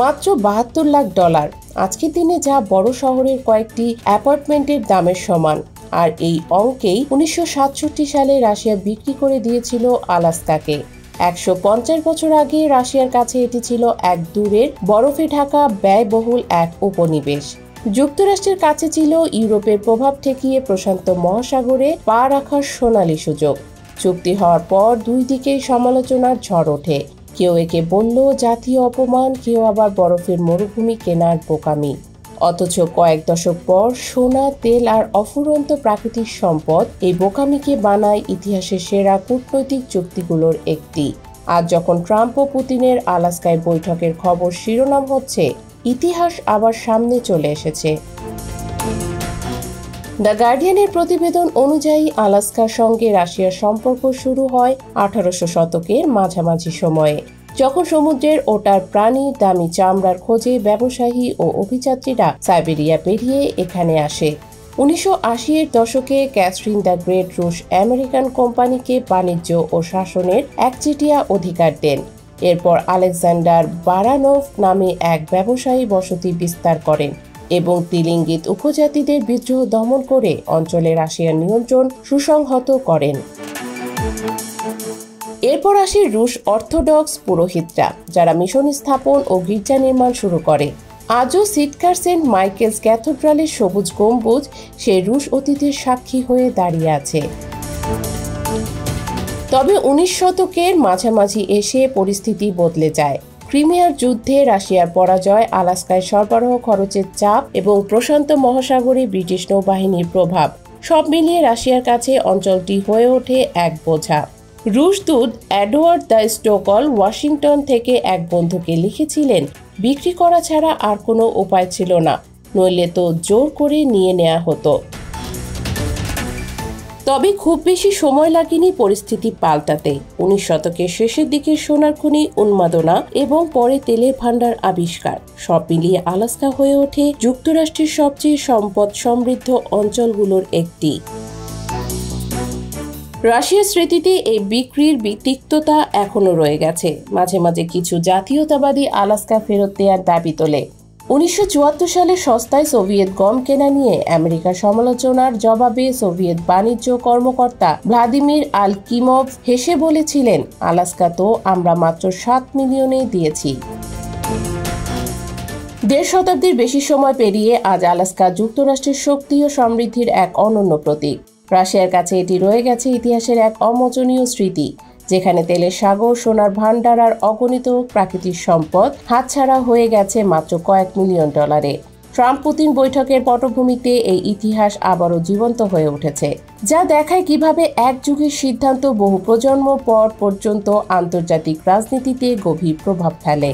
মাত্র $৭২ লাখ। আজকের দিনে যা বড় শহরের কয়েকটি অ্যাপার্টমেন্টের দামের সমান। আর এই অঙ্কেই 1967 সালে রাশিয়া বিক্রি করে দিয়েছিল আলাস্কাকে। 150 বছর আগে রাশিয়ার কাছে এটি ছিল এক দূরের বরফে ঢাকা ব্যয়বহুল এক উপনিবেশ। যুক্তরাষ্ট্রের কাছে ছিল ইউরোপের প্রভাব ঠেকিয়ে প্রশান্ত মহাসাগরে পা রাখার সোনালী সুযোগ। চুক্তি হওয়ার পর দুই দিকেই সমালোচনার ঝড় ওঠে। কেউ একে বলল জাতীয় অপমান, কেউ আবার বরফের মরুভূমি কেনার বোকামি। অথচ কয়েক দশক পর সোনা, তেল আর অফুরন্ত প্রাকৃতিক সম্পদ এই বোকামিকে বানায় ইতিহাসের সেরা কূটনৈতিক চুক্তিগুলোর একটি। আজ যখন ট্রাম্প ও পুতিনের আলাস্কায় বৈঠকের খবর শিরোনাম হচ্ছে, ইতিহাস আবার সামনে চলে এসেছে। দ্য গার্ডিয়ানের প্রতিবেদন অনুযায়ী আলাস্কার সঙ্গে রাশিয়ার সম্পর্ক শুরু হয় 1800 শতকের মাঝামাঝি সময়ে, যখন সমুদ্রের ওটার প্রাণীর দামি চামড়ার খোঁজে ব্যবসায়ী ও অভিযাত্রীরা সাইবেরিয়া পেরিয়ে এখানে আসে। 1980-এর দশকে ক্যাথরিন দ্য গ্রেট রুশ আমেরিকান কোম্পানিকে বাণিজ্য ও শাসনের একচেটিয়া অধিকার দেন। এরপর আলেকজান্ডার বারানোভ নামে এক ব্যবসায়ী বসতি বিস্তার করেন এবং তিলিঙ্গিত উপজাতিদের বিদ্রোহ দমন করে অঞ্চলে রাশিয়ার নিয়ন্ত্রণ সুসংহত করেন। এরপর আসে রুশ অর্থোডক্স পুরোহিতরা, যারা মিশন স্থাপন ও গির্জা নির্মাণ শুরু করে। আজও সিটকার সেন্ট মাইকেলস ক্যাথেড্রালের সবুজ গম্বুজ সেই রুশ অতীতের সাক্ষী হয়ে দাঁড়িয়ে আছে। তবে 19 শতকের মাঝামাঝি এসে পরিস্থিতি বদলে যায়। ক্রিমিয়ার যুদ্ধে রাশিয়ার পরাজয়, আলাস্কায় সরবরাহ খরচের চাপ এবং প্রশান্ত মহাসাগরে ব্রিটিশ নৌবাহিনীর প্রভাব সব মিলিয়ে রাশিয়ার কাছে অঞ্চলটি হয়ে ওঠে এক বোঝা। রুশ দূত এডওয়ার্ড দ্য স্টোকল ওয়াশিংটন থেকে এক বন্ধুকে লিখেছিলেন, বিক্রি করা ছাড়া আর কোনো উপায় ছিল না, নইলে তো জোর করে নিয়ে নেওয়া হতো। তবে খুব বেশি সময় লাগেনি পরিস্থিতি পাল্টাতে। 19 শতকের শেষের দিকে সোনার খনি উন্মাদনা এবং পরে তেলের ভান্ডার আবিষ্কার সব মিলিয়ে আলাস্কা হয়ে ওঠে যুক্তরাষ্ট্রের সবচেয়ে সম্পদ সমৃদ্ধ অঞ্চলগুলোর একটি। রাশিয়ার স্মৃতিতে এই বিক্রির তিক্ততা এখনো রয়ে গেছে। মাঝে মাঝে কিছু জাতীয়তাবাদী আলাস্কা ফেরত দেওয়ার দাবি তোলে। 1974 সালে সস্তায় সোভিয়েত গম কেনা নিয়ে আমেরিকার সমালোচনার জবাবে সোভিয়েত বাণিজ্য কর্মকর্তা ভ্লাদিমির আলকিমভ হেসে বলেছিলেন, আলাস্কা তো আমরা মাত্র 7 মিলিয়নে দিয়েছি। 1.5 শতাব্দীর বেশি সময় পেরিয়ে আজ আলাস্কা যুক্তরাষ্ট্রের শক্তি ও সমৃদ্ধির এক অনন্য প্রতীক। রাশিয়ার কাছে এটি রয়ে গেছে ইতিহাসের এক অমোচনীয় স্মৃতি, যেখানে তেলের সাগর, সোনার ভান্ডার আর অগণিত প্রাকৃতিক সম্পদ হাতছাড়া হয়ে গেছে মাত্র কয়েক মিলিয়ন ডলারে। ট্রাম্প পুতিন বৈঠকের পটভূমিতে এই ইতিহাস আবারও জীবন্ত হয়ে উঠেছে, যা দেখায় কিভাবে এক যুগের সিদ্ধান্ত বহু প্রজন্ম পর পর্যন্ত আন্তর্জাতিক রাজনীতিতে গভীর প্রভাব ফেলে।